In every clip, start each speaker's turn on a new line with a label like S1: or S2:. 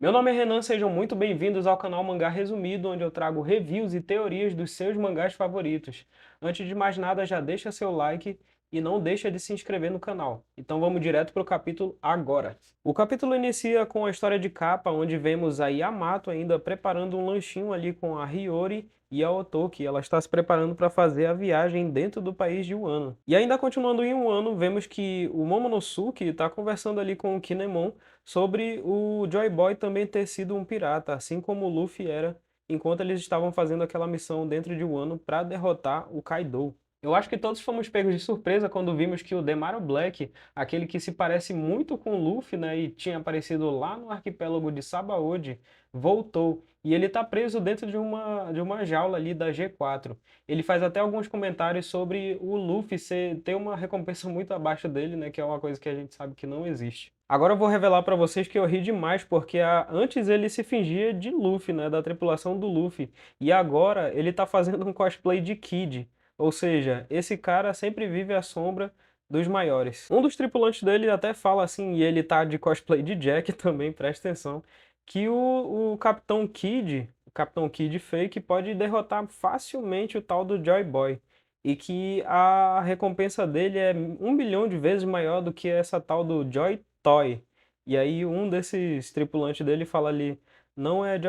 S1: Meu nome é Renan, sejam muito bem-vindos ao canal Mangá Resumido, onde eu trago reviews e teorias dos seus mangás favoritos. Antes de mais nada, já deixa seu like e não deixa de se inscrever no canal. Então vamos direto para o capítulo agora. O capítulo inicia com a história de capa, onde vemos a Yamato ainda preparando um lanchinho ali com a Hiyori e a Otoki. Ela está se preparando para fazer a viagem dentro do país de Wano. E ainda continuando em Wano, vemos que o Momonosuke está conversando ali com o Kinemon sobre o Joy Boy também ter sido um pirata, assim como o Luffy era, enquanto eles estavam fazendo aquela missão dentro de Wano para derrotar o Kaido. Eu acho que todos fomos pegos de surpresa quando vimos que o Demario Black, aquele que se parece muito com o Luffy, né, e tinha aparecido lá no arquipélago de Sabaody, voltou. E ele está preso dentro de uma jaula ali da G4. Ele faz até alguns comentários sobre o Luffy ter uma recompensa muito abaixo dele, né, que é uma coisa que a gente sabe que não existe. Agora eu vou revelar pra vocês que eu ri demais, porque antes ele se fingia de Luffy, né, da tripulação do Luffy, e agora ele tá fazendo um cosplay de Kid, ou seja, esse cara sempre vive à sombra dos maiores. Um dos tripulantes dele até fala assim, e ele tá de cosplay de Jack também, presta atenção, que o Capitão Kid Fake pode derrotar facilmente o tal do Joy Boy. E que a recompensa dele é 1 bilhão de vezes maior do que essa tal do Joy Toy. E aí um desses tripulantes dele fala ali, não é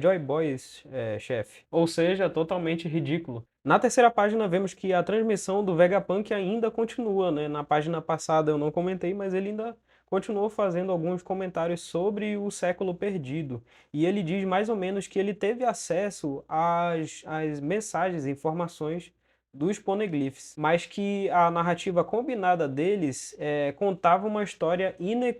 S1: Joy Boys, chefe. Ou seja, totalmente ridículo. Na terceira página vemos que a transmissão do Vegapunk ainda continua, né? Na página passada eu não comentei, mas ele ainda continuou fazendo alguns comentários sobre o século perdido. E ele diz mais ou menos que ele teve acesso às mensagens, informações dos poneglyphs, mas que a narrativa combinada deles contava uma história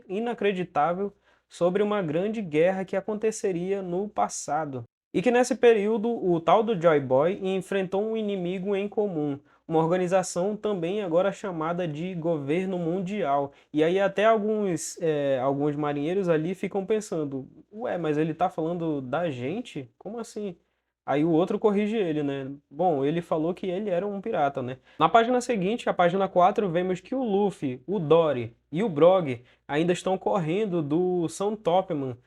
S1: inacreditável sobre uma grande guerra que aconteceria no passado. E que nesse período o tal do Joy Boy enfrentou um inimigo em comum, uma organização também agora chamada de Governo Mundial. E aí até alguns marinheiros ali ficam pensando, ué, mas ele tá falando da gente? Como assim? Aí o outro corrige ele, né? Bom, ele falou que ele era um pirata, né? Na página seguinte, a página 4, vemos que o Luffy, o Dory e o Brog ainda estão correndo do São Topman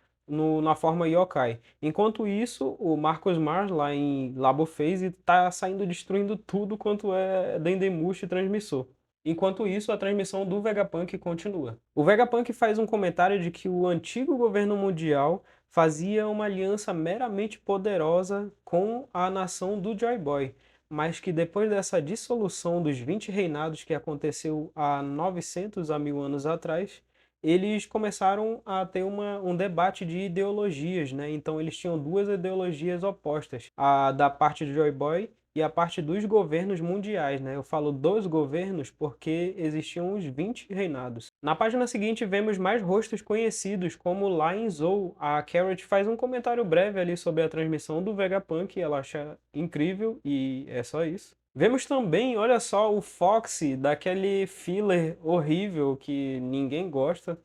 S1: na forma Yokai. Enquanto isso, o Marcos Mars, lá em Labo Phase, tá saindo destruindo tudo quanto é Dendemushi transmissor. Enquanto isso, a transmissão do Vegapunk continua. O Vegapunk faz um comentário de que o antigo governo mundial fazia uma aliança meramente poderosa com a nação do Joy Boy, mas que depois dessa dissolução dos 20 reinados que aconteceu há 900 a 1000 anos atrás, eles começaram a ter um debate de ideologias, né? Então eles tinham duas ideologias opostas, a da parte do Joy Boy e a parte dos governos mundiais, né? Eu falo dos governos porque existiam os 20 reinados. Na página seguinte vemos mais rostos conhecidos, como Lion Zou. A Carrot faz um comentário breve ali sobre a transmissão do Vegapunk, ela acha incrível e é só isso. Vemos também, olha só, o Foxy, daquele filler horrível que ninguém gosta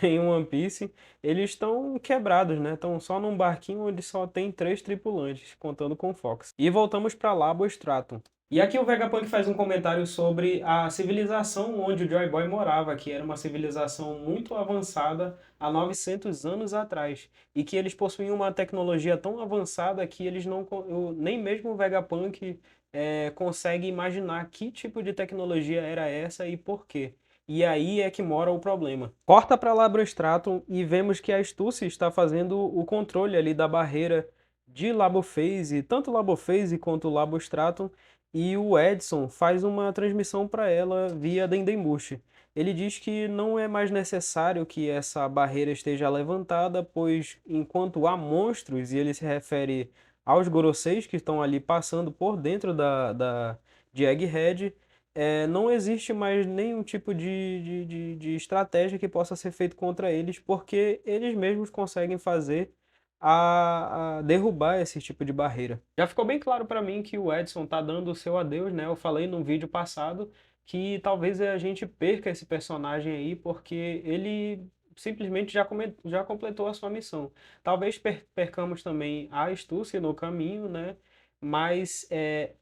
S1: em One Piece. Eles estão quebrados, né? Estão só num barquinho onde só tem 3 tripulantes, contando com o Fox. E voltamos para Labo Stratum. E aqui o Vegapunk faz um comentário sobre a civilização onde o Joy Boy morava, que era uma civilização muito avançada há 900 anos atrás. E que eles possuíam uma tecnologia tão avançada que eles não, nem mesmo o Vegapunk consegue imaginar que tipo de tecnologia era essa e por quê. E aí é que mora o problema. Corta para Labrostratum e vemos que a Astúcia está fazendo o controle ali da barreira de Labophase, tanto Labophase quanto Labrostratum, e o Edson faz uma transmissão para ela via Dendemushi. Ele diz que não é mais necessário que essa barreira esteja levantada, pois enquanto há monstros, e ele se refere aos Goroseis que estão ali passando por dentro de Egghead, não existe mais nenhum tipo de estratégia que possa ser feito contra eles, porque eles mesmos conseguem fazer a derrubar esse tipo de barreira. Já ficou bem claro para mim que o Edson tá dando o seu adeus, né? Eu falei no vídeo passado que talvez a gente perca esse personagem aí, porque ele simplesmente já completou a sua missão. Talvez percamos também a astúcia no caminho, né? Mas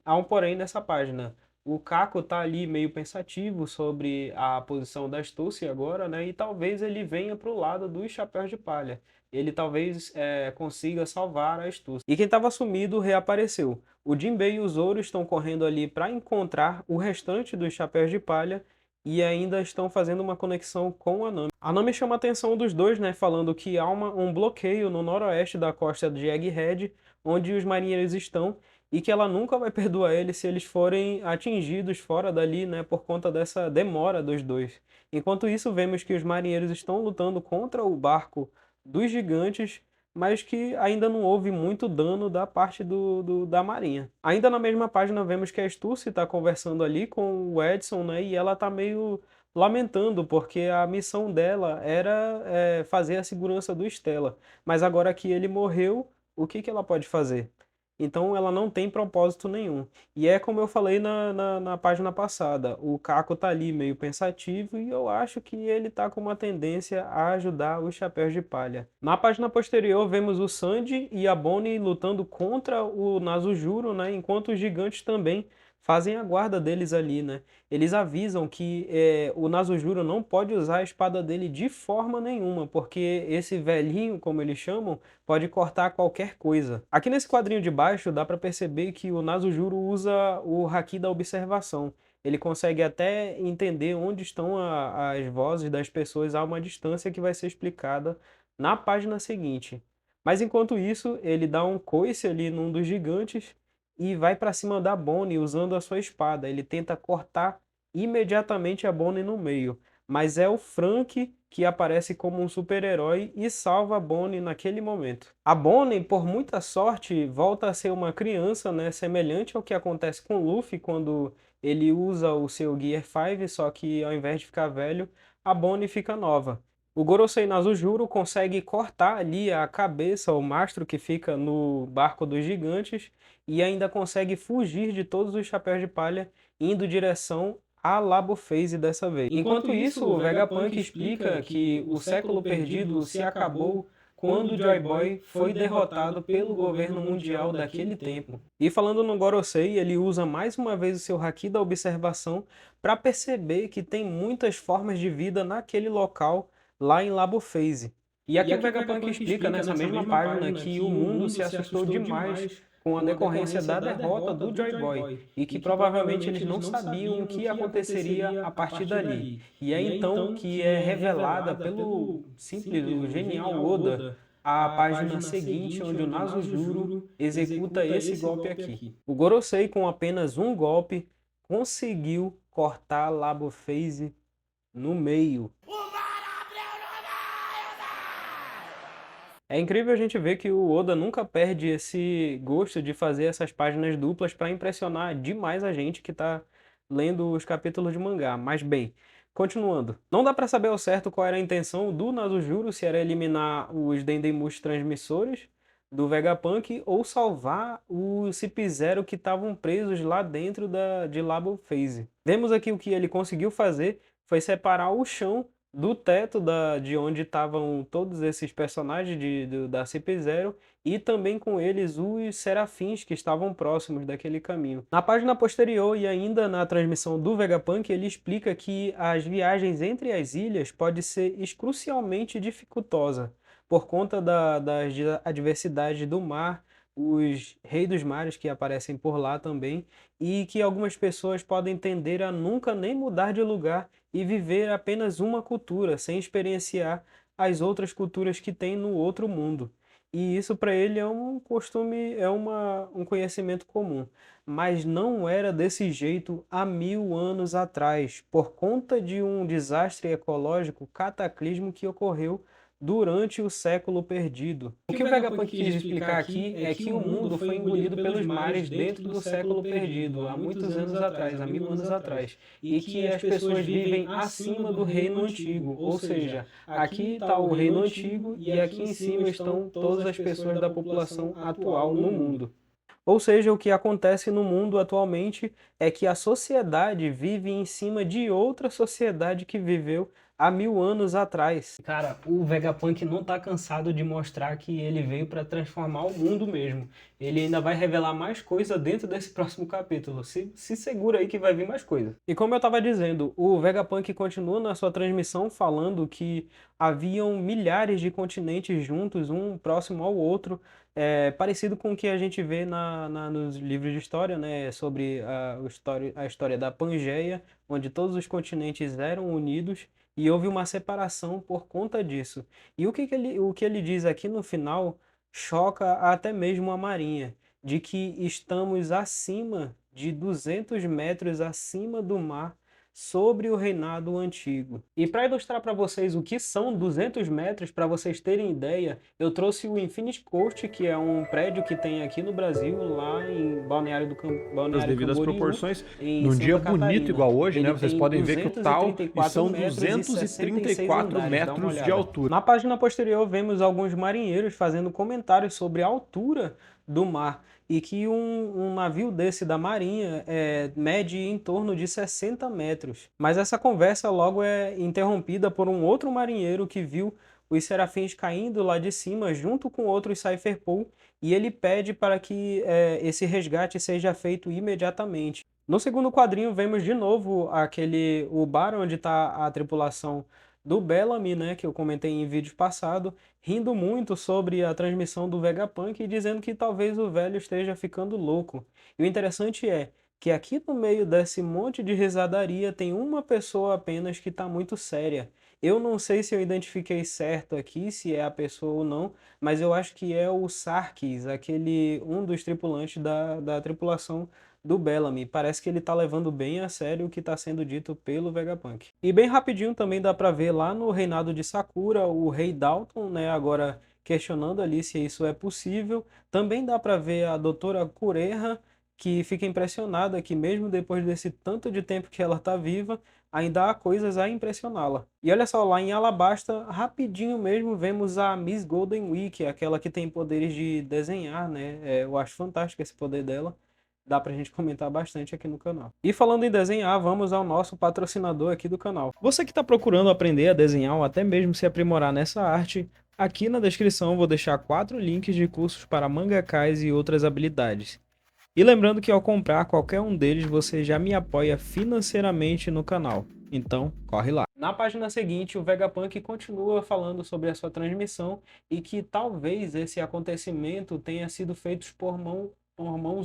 S1: há um porém nessa página. O Caco tá ali meio pensativo sobre a posição da astúcia agora, né? E talvez ele venha para o lado dos chapéus de palha. ele talvez consiga salvar a astúcia. E quem estava sumido reapareceu. O Jinbei e o Zoro estão correndo ali para encontrar o restante dos Chapéus de Palha e ainda estão fazendo uma conexão com a Nami. A Nami chama a atenção dos dois, né, falando que há um bloqueio no noroeste da costa de Egghead, onde os marinheiros estão, e que ela nunca vai perdoar eles se eles forem atingidos fora dali, né, por conta dessa demora dos dois. Enquanto isso, vemos que os marinheiros estão lutando contra o barco dos gigantes, mas que ainda não houve muito dano da parte da marinha. Ainda na mesma página vemos que a Stussy está conversando ali com o Edson, né, e ela está meio lamentando, porque a missão dela era fazer a segurança do Stella, mas agora que ele morreu, o que que ela pode fazer? Então ela não tem propósito nenhum. E é como eu falei na página passada, o Kako tá ali meio pensativo e eu acho que ele tá com uma tendência a ajudar os Chapéus de Palha. Na página posterior vemos o Sanji e a Bonnie lutando contra o Nazujuro, né? Enquanto os gigantes também fazem a guarda deles ali, né? Eles avisam que o Nazujuro não pode usar a espada dele de forma nenhuma, porque esse velhinho, como eles chamam, pode cortar qualquer coisa. Aqui nesse quadrinho de baixo dá para perceber que o Nazujuro usa o Haki da observação. Ele consegue até entender onde estão as vozes das pessoas a uma distância que vai ser explicada na página seguinte. Mas enquanto isso, ele dá um coice ali num dos gigantes e vai para cima da Bonnie usando a sua espada. Ele tenta cortar imediatamente a Bonnie no meio, mas é o Frank que aparece como um super-herói e salva a Bonnie naquele momento. A Bonnie, por muita sorte, volta a ser uma criança, né, semelhante ao que acontece com o Luffy quando ele usa o seu Gear 5, só que ao invés de ficar velho, a Bonnie fica nova. O Gorosei Nazujuro consegue cortar ali a cabeça, o mastro que fica no barco dos gigantes, e ainda consegue fugir de todos os Chapéus de Palha, indo em direção a Labo Phase dessa vez. Enquanto isso, o Vegapunk explica que o século perdido se acabou quando o Joy Boy foi derrotado pelo governo mundial daquele tempo. E falando no Gorosei, ele usa mais uma vez o seu Haki da observação para perceber que tem muitas formas de vida naquele local, lá em Labo Phase. E aqui o Vegapunk explica nessa mesma página que o mundo se assustou demais com a decorrência da derrota do Joy Boy, e que provavelmente eles não sabiam o que aconteceria a partir dali. E é então que é revelada pelo simples, o genial Oda, a página seguinte, onde o Nazujuro executa esse golpe aqui. O Gorosei, com apenas um golpe, conseguiu cortar Labo Phase no meio. É incrível a gente ver que o Oda nunca perde esse gosto de fazer essas páginas duplas para impressionar demais a gente que está lendo os capítulos de mangá. Mas bem, continuando. Não dá para saber ao certo qual era a intenção do Nazujuro, se era eliminar os Dendemushi transmissores do Vegapunk ou salvar os CP0 que estavam presos lá dentro de Labo Phase. Vemos aqui o que ele conseguiu fazer foi separar o chão do teto de onde estavam todos esses personagens da CP0 e também com eles os serafins que estavam próximos daquele caminho. Na página posterior e ainda na transmissão do Vegapunk, ele explica que as viagens entre as ilhas pode ser crucialmente dificultosa por conta das adversidades do mar, os reis dos mares que aparecem por lá também, e que algumas pessoas podem tender a nunca nem mudar de lugar e viver apenas uma cultura, sem experienciar as outras culturas que tem no outro mundo. E isso para ele é um costume, é um conhecimento comum. Mas não era desse jeito há 1000 anos atrás, por conta de um desastre ecológico cataclismo que ocorreu durante o século perdido. O que o Vegapunk quis explicar aqui é que o mundo foi engolido pelos mares dentro do século perdido, há muitos anos atrás, há 1000 anos atrás, e que as pessoas vivem acima do reino antigo, ou seja, aqui está o reino antigo e aqui em cima estão todas as pessoas da população atual no mundo. Ou seja, o que acontece no mundo atualmente é que a sociedade vive em cima de outra sociedade que viveu há 1000 anos atrás. Cara, o Vegapunk não tá cansado de mostrar que ele veio para transformar o mundo mesmo. Ele ainda vai revelar mais coisa dentro desse próximo capítulo. Se segura aí que vai vir mais coisa. E como eu tava dizendo, o Vegapunk continua na sua transmissão falando que haviam milhares de continentes juntos, um próximo ao outro, parecido com o que a gente vê nos livros de história, né, sobre a história da Pangeia, onde todos os continentes eram unidos e houve uma separação por conta disso. E o que ele diz aqui no final choca até mesmo a Marinha, de que estamos acima de 200 metros acima do mar, sobre o reinado antigo. E para ilustrar para vocês o que são 200 metros, para vocês terem ideia, eu trouxe o Infinity Coast, que é um prédio que tem aqui no Brasil, lá em
S2: As
S1: Balneário
S2: devidas
S1: Camboriú,
S2: proporções.
S1: em
S2: Num dia
S1: Santa
S2: bonito
S1: Catarina.
S2: igual hoje, né?
S1: Ele
S2: Vocês
S1: tem
S2: podem ver que o tal e
S1: 234
S2: são
S1: metros e
S2: 234
S1: 66 andares, dá uma
S2: metros de
S1: olhada.
S2: altura.
S1: Na página posterior vemos alguns marinheiros fazendo comentários sobre a altura do mar e que um navio desse da Marinha mede em torno de 60 metros. Mas essa conversa logo é interrompida por um outro marinheiro que viu os serafins caindo lá de cima junto com outros Cypherpole e ele pede para que esse resgate seja feito imediatamente. No segundo quadrinho vemos de novo o bar onde está a tripulação do Bellamy, né, que eu comentei em vídeos passados, rindo muito sobre a transmissão do Vegapunk e dizendo que talvez o velho esteja ficando louco. E o interessante é que aqui no meio desse monte de risadaria tem uma pessoa apenas que está muito séria. Eu não sei se eu identifiquei certo aqui, se é a pessoa ou não, mas eu acho que é o Sarkis, um dos tripulantes da tripulação do Bellamy. Parece que ele tá levando bem a sério o que está sendo dito pelo Vegapunk. E bem rapidinho também dá para ver lá no reinado de Sakura o rei Dalton, né, agora questionando ali se isso é possível. Também dá para ver a doutora Kureha, que fica impressionada que mesmo depois desse tanto de tempo que ela está viva, ainda há coisas a impressioná-la. E olha só, lá em Alabasta, rapidinho mesmo, vemos a Miss Golden Week, aquela que tem poderes de desenhar, né? Eu acho fantástico esse poder dela. Dá pra gente comentar bastante aqui no canal. E falando em desenhar, vamos ao nosso patrocinador aqui do canal. Você que está procurando aprender a desenhar ou até mesmo se aprimorar nessa arte, aqui na descrição vou deixar 4 links de cursos para mangakás e outras habilidades. E lembrando que ao comprar qualquer um deles, você já me apoia financeiramente no canal. Então, corre lá. Na página seguinte, o Vegapunk continua falando sobre a sua transmissão e que talvez esse acontecimento tenha sido feito por mãos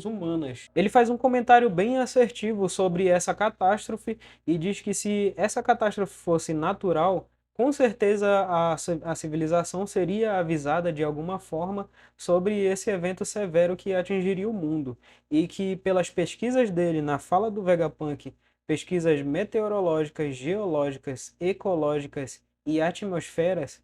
S1: humanas. Ele faz um comentário bem assertivo sobre essa catástrofe e diz que se essa catástrofe fosse natural, com certeza a civilização seria avisada de alguma forma sobre esse evento severo que atingiria o mundo, e que pelas pesquisas dele na fala do Vegapunk, pesquisas meteorológicas, geológicas, ecológicas e atmosferas,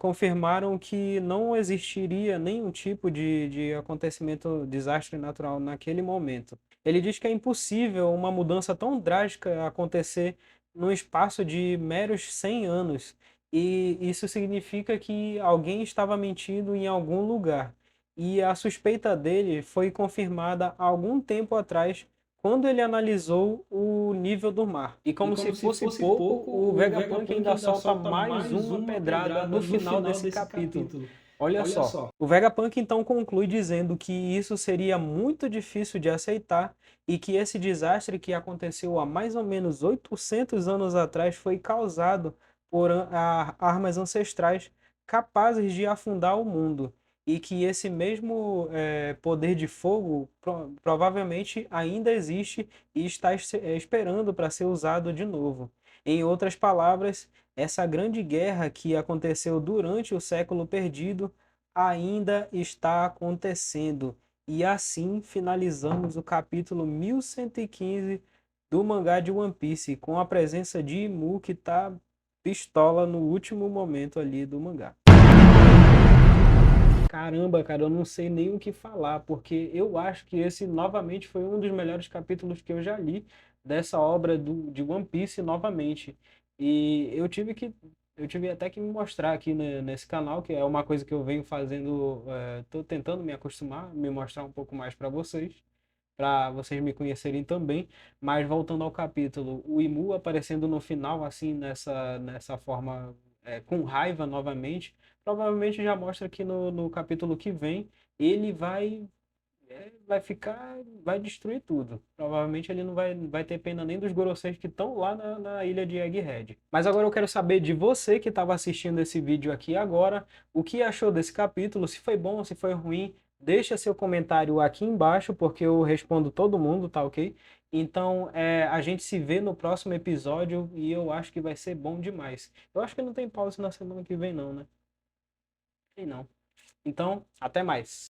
S1: confirmaram que não existiria nenhum tipo de acontecimento, desastre natural naquele momento. Ele diz que é impossível uma mudança tão drástica acontecer num espaço de meros 100 anos, e isso significa que alguém estava mentindo em algum lugar. E a suspeita dele foi confirmada há algum tempo atrás, quando ele analisou o nível do mar. E como se fosse pouco, o Vegapunk ainda solta mais uma pedrada no final desse capítulo. Olha só. O Vegapunk então conclui dizendo que isso seria muito difícil de aceitar e que esse desastre que aconteceu há mais ou menos 800 anos atrás foi causado por armas ancestrais capazes de afundar o mundo, e que esse mesmo poder de fogo provavelmente ainda existe e está esperando para ser usado de novo. Em outras palavras, essa grande guerra que aconteceu durante o século perdido ainda está acontecendo. E assim finalizamos o capítulo 1115 do mangá de One Piece, com a presença de Imu, que tá pistola no último momento ali do mangá. Caramba, cara, eu não sei nem o que falar, porque eu acho que esse novamente foi um dos melhores capítulos que eu já li dessa obra de One Piece novamente. E eu tive até que me mostrar aqui nesse canal, que é uma coisa que eu venho fazendo, tô tentando me acostumar, me mostrar um pouco mais para vocês. para vocês me conhecerem também. Mas voltando ao capítulo, o Imu aparecendo no final, assim, nessa forma, com raiva novamente, provavelmente já mostra que no capítulo que vem ele vai destruir tudo. Provavelmente ele não vai ter pena nem dos Goroseis que estão lá na ilha de Egghead. Mas agora eu quero saber de você que estava assistindo esse vídeo aqui agora, o que achou desse capítulo, se foi bom, se foi ruim. Deixa seu comentário aqui embaixo, porque eu respondo todo mundo, tá ok? Então, a gente se vê no próximo episódio e eu acho que vai ser bom demais. Eu acho que não tem pausa na semana que vem não, né? Tem não. Então, até mais.